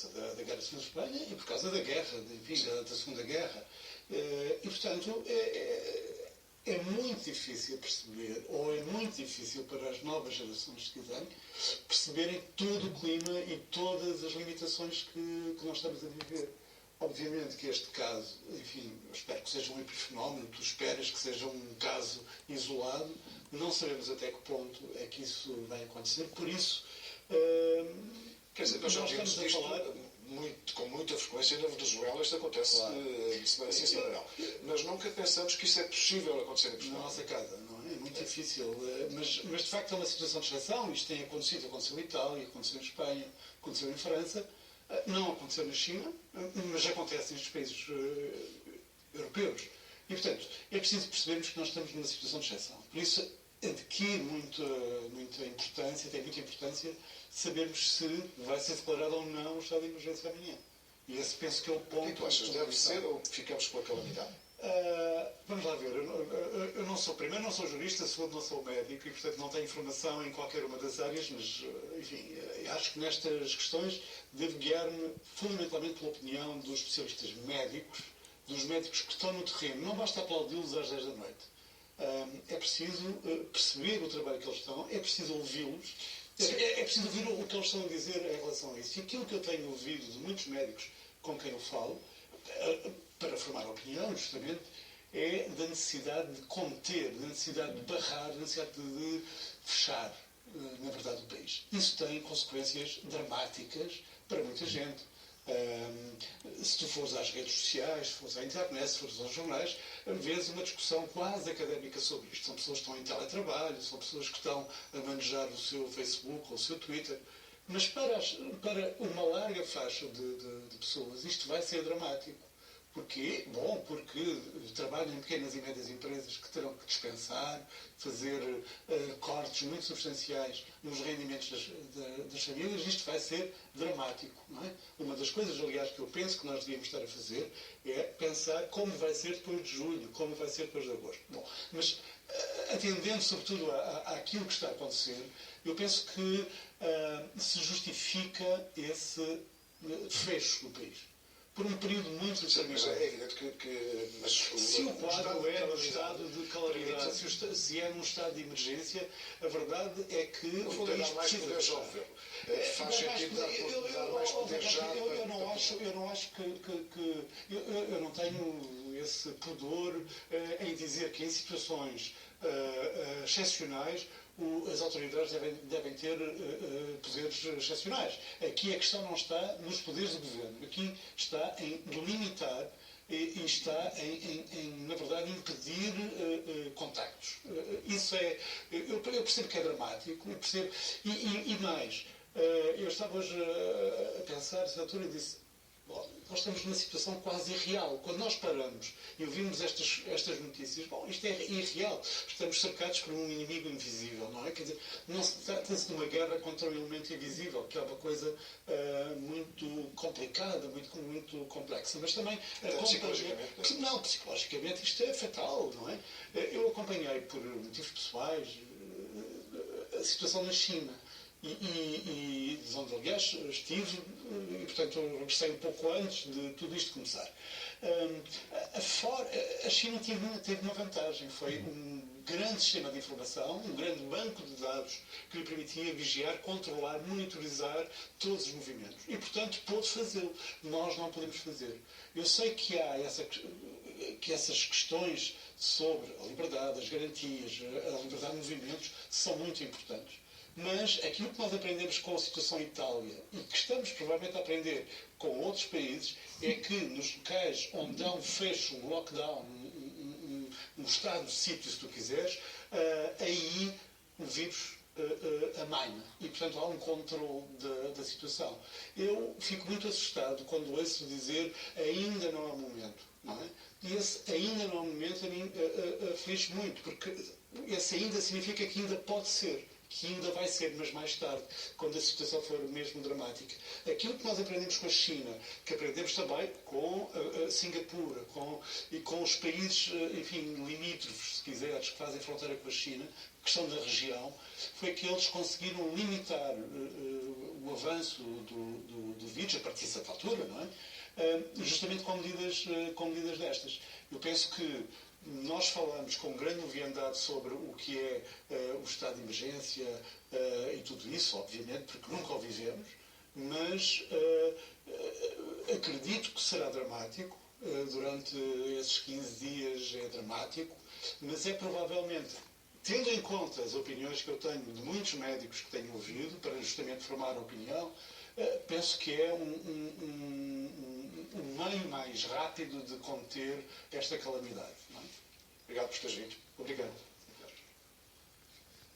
causa da Guerra Civil de Espanha e por causa da guerra, enfim, da Segunda Guerra. E, portanto, é muito difícil perceber, ou é muito difícil para as novas gerações que vêm, perceberem todo o clima e todas as limitações que nós estamos a viver. Obviamente que este caso, enfim, eu espero que seja um epifenómeno, tu esperas que seja um caso isolado, não sabemos até que ponto é que isso vai acontecer, por isso... Quer dizer, nós já vimos isto com muita frequência na Venezuela, isto acontece de semana sim, semana não. Mas nunca pensamos que isso é possível acontecer em Portugal. Na nossa casa, não é? É muito difícil. Mas de facto é uma situação de exceção. Isto tem aconteceu em Itália, aconteceu em Espanha, aconteceu em França. Não aconteceu na China, mas acontece nestes países europeus. E, portanto, é preciso percebermos que nós estamos numa situação de exceção. Por isso, adquire muita importância, tem muita importância, sabermos se vai ser declarado ou não o estado de emergência amanhã. E esse penso que é o ponto... O que tu achas? Deve ser ou ficamos com a calamidade? Vamos lá ver. Eu não sou, primeiro, não sou jurista, segundo, não sou médico e, portanto, não tenho informação em qualquer uma das áreas, mas, enfim, acho que nestas questões devo guiar-me fundamentalmente pela opinião dos especialistas médicos, dos médicos que estão no terreno. Não basta aplaudi-los às 10 da noite. É preciso perceber o trabalho que eles estão, é preciso ouvi-los, é preciso ouvir o que eles estão a dizer em relação a isso. E aquilo que eu tenho ouvido de muitos médicos com quem eu falo, para formar opinião, justamente, é da necessidade de conter, da necessidade de barrar, da necessidade de fechar, na verdade, o país. Isso tem consequências dramáticas para muita gente. Se tu fores às redes sociais, se fores à internet, se fores aos jornais, vês uma discussão quase académica sobre isto. São pessoas que estão em teletrabalho, são pessoas que estão a manejar o seu Facebook ou o seu Twitter. Mas para uma larga faixa de pessoas isto vai ser dramático. Porquê? Bom, porque trabalham em pequenas e médias empresas que terão que dispensar, fazer cortes muito substanciais nos rendimentos das famílias. Isto vai ser dramático, não é? Uma das coisas, aliás, que eu penso que nós devíamos estar a fazer é pensar como vai ser depois de julho, como vai ser depois de agosto. Bom, mas atendendo sobretudo àquilo que está a acontecer, eu penso que se justifica esse fecho do país. Por um período muito determinado. Mas é evidente que se o quadro é no estado de calaridade, se é num estado de emergência, a verdade é que o país mais poder já ouviu. Faz sentido dar mais poder já. Eu não acho que eu não tenho esse pudor em dizer que em situações excepcionais as autoridades devem ter poderes excepcionais. Aqui a questão não está nos poderes do governo. Aqui está em limitar e está na verdade, impedir contactos. Isso é... Eu percebo que é dramático, eu percebo... E mais, eu estava hoje a pensar, essa altura, e disse... Bom, nós estamos numa situação quase irreal. Quando nós paramos e ouvimos estas notícias, bom, isto é irreal. Estamos cercados por um inimigo invisível, não é? Quer dizer, não se trata-se de uma guerra contra um elemento invisível, que é uma coisa muito complicada, muito complexa. Mas também... psicologicamente? Não, psicologicamente isto é fatal, não é? Eu acompanhei, por motivos pessoais, a situação na China. E onde, aliás, estive, e, portanto, regressei um pouco antes de tudo isto começar. A China teve uma vantagem, foi um grande sistema de informação, um grande banco de dados que lhe permitia vigiar, controlar, monitorizar todos os movimentos. E, portanto, pôde fazê-lo. Nós não podemos fazer. Eu sei que há essas questões sobre a liberdade, as garantias, a liberdade de movimentos são muito importantes. Mas aquilo que nós aprendemos com a situação Itália e que estamos provavelmente a aprender com outros países é que nos locais onde há um fecho, um lockdown, um estado de sítio, se tu quiseres, aí o vírus amaina e, portanto, há um controle da situação. Eu fico muito assustado quando ouço dizer ainda não é o momento, não é? E esse ainda não é o momento a mim aflige muito, porque esse ainda significa que ainda pode ser. que ainda vai ser, mas mais tarde, quando a situação for mesmo dramática. Aquilo que nós aprendemos com a China, que aprendemos também com Singapura, e com os países, enfim, limítrofes, se quiseres, que fazem fronteira com a China, que estão na região, foi que eles conseguiram limitar o avanço do vírus, a partir de certa altura, não é? Justamente com medidas destas. Eu penso que nós falamos com grande leviandade sobre o que é o estado de emergência e tudo isso, obviamente, porque nunca o vivemos, mas acredito que será dramático. Durante esses 15 dias é dramático, mas é provavelmente, tendo em conta as opiniões que eu tenho de muitos médicos que tenho ouvido, para justamente formar a opinião, penso que é um meio mais rápido de conter esta calamidade. Não é? Obrigado por teres vindo. Obrigado.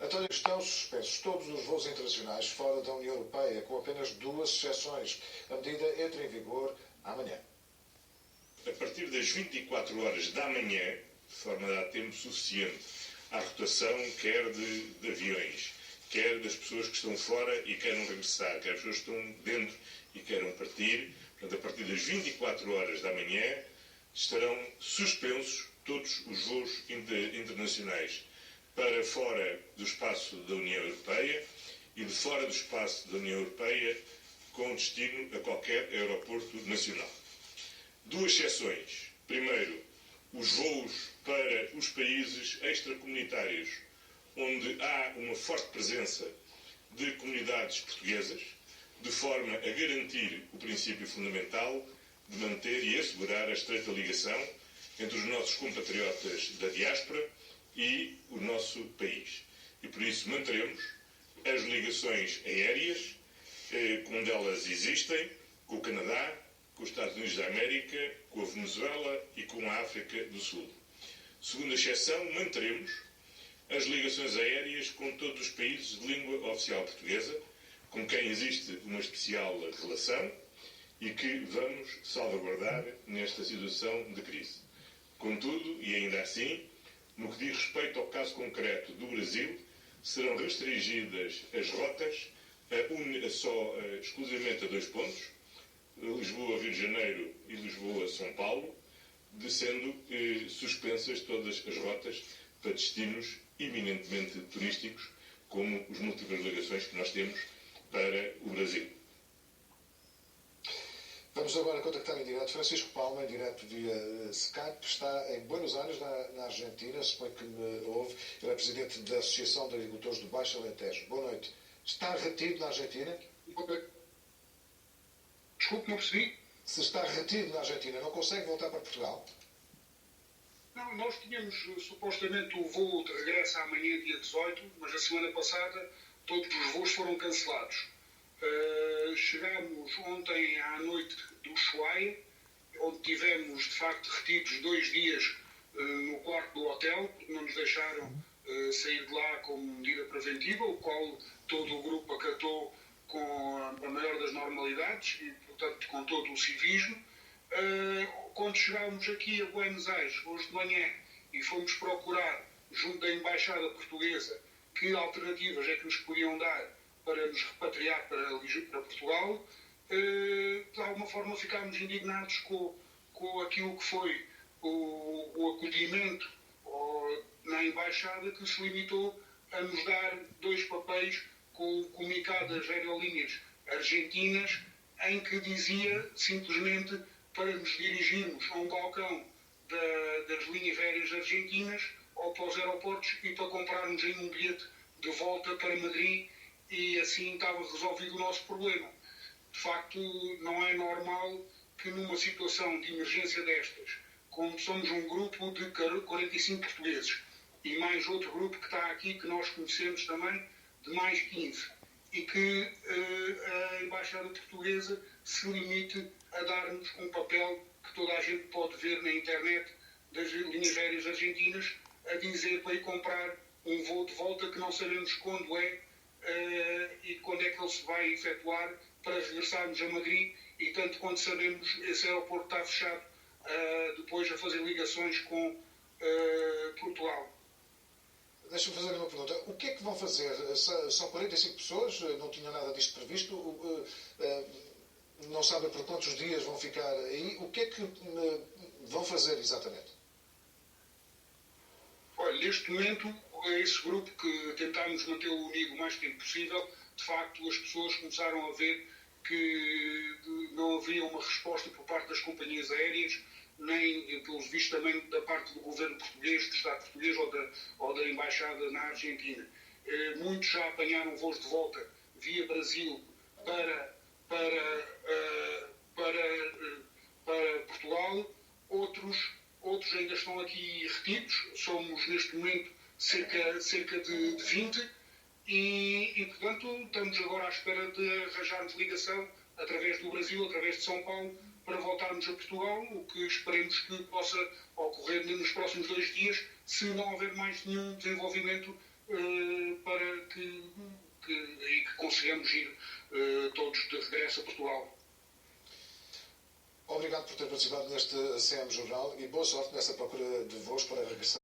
António, estão suspensos todos os voos internacionais fora da União Europeia, com apenas 2 exceções. A medida entra em vigor amanhã. A partir das 24 horas da manhã, de forma a dar tempo suficiente à rotação, quer de aviões, quer das pessoas que estão fora e queiram regressar, quer das pessoas que estão dentro e queiram partir. Portanto, a partir das 24 horas da manhã estarão suspensos todos os voos internacionais para fora do espaço da União Europeia e de fora do espaço da União Europeia com destino a qualquer aeroporto nacional. 2 exceções. Primeiro, os voos para os países extracomunitários, onde há uma forte presença de comunidades portuguesas, de forma a garantir o princípio fundamental de manter e assegurar a estreita ligação entre os nossos compatriotas da diáspora e o nosso país. E por isso manteremos as ligações aéreas, onde elas existem, com o Canadá, com os Estados Unidos da América, com a Venezuela e com a África do Sul. Segunda exceção, manteremos as ligações aéreas com todos os países de língua oficial portuguesa, com quem existe uma especial relação e que vamos salvaguardar nesta situação de crise. Contudo, e ainda assim, no que diz respeito ao caso concreto do Brasil, serão restringidas as rotas exclusivamente a 2 pontos, Lisboa-Rio de Janeiro e Lisboa-São Paulo, sendo suspensas todas as rotas para destinos eminentemente turísticos, como as múltiplas ligações que nós temos para o Brasil. Vamos agora contactar em direto Francisco Palma, em direto via Skype. Está em Buenos Aires, na Argentina, suponho que me ouve. Ele é presidente da Associação de Agricultores do Baixo Alentejo. Boa noite. Está retido na Argentina? Desculpe, não percebi. Se está retido na Argentina, não consegue voltar para Portugal? Não, nós tínhamos supostamente o voo de regresso amanhã, dia 18, mas a semana passada todos os voos foram cancelados. Chegámos ontem à noite do Ushuaia, onde tivemos de facto retidos 2 dias no quarto do hotel, porque não nos deixaram sair de lá como medida preventiva, o qual todo o grupo acatou com a maior das normalidades e, portanto, com todo o civismo. Quando chegámos aqui a Buenos Aires, hoje de manhã, e fomos procurar, junto da Embaixada Portuguesa, que alternativas é que nos podiam dar para nos repatriar para Portugal, de alguma forma ficámos indignados com aquilo que foi o acolhimento na Embaixada, que se limitou a nos dar 2 papéis com o comunicado das aerolíneas argentinas, em que dizia simplesmente para nos dirigirmos a um balcão das linhas aéreas argentinas ou para os aeroportos e para comprarmos aí um bilhete de volta para Madrid, e assim estava resolvido o nosso problema. De facto, não é normal que numa situação de emergência destas, como somos um grupo de 45 portugueses e mais outro grupo que está aqui, que nós conhecemos também, de mais 15, e que a Embaixada Portuguesa se limite a dar-nos um papel que toda a gente pode ver na internet das linhas aéreas argentinas, a dizer para ir comprar um voo de volta que não sabemos quando é e quando é que ele se vai efetuar, para regressarmos a Madrid, e tanto quanto sabemos esse aeroporto está fechado depois a fazer ligações com Portugal. Deixa-me fazer uma pergunta. O que é que vão fazer? São 45 pessoas, não tinham nada disto previsto, não sabem por quantos dias vão ficar aí. O que é que vão fazer exatamente? Olha, neste momento, esse grupo que tentámos mantê-lo unido o mais tempo possível, de facto as pessoas começaram a ver que não havia uma resposta por parte das companhias aéreas, nem, pelos vistos, também da parte do governo português, do Estado português ou da Embaixada na Argentina. Muitos já apanharam voos de volta via Brasil para Portugal, outros ainda estão aqui retidos. Somos, neste momento, cerca de 20 e, portanto, estamos agora à espera de arranjarmos ligação através do Brasil, através de São Paulo, para voltarmos a Portugal, o que esperemos que possa ocorrer nos próximos 2 dias, se não houver mais nenhum desenvolvimento para que consigamos ir todos de regresso a Portugal. Obrigado por ter participado neste CM Jornal e boa sorte nessa procura de voos para regressar.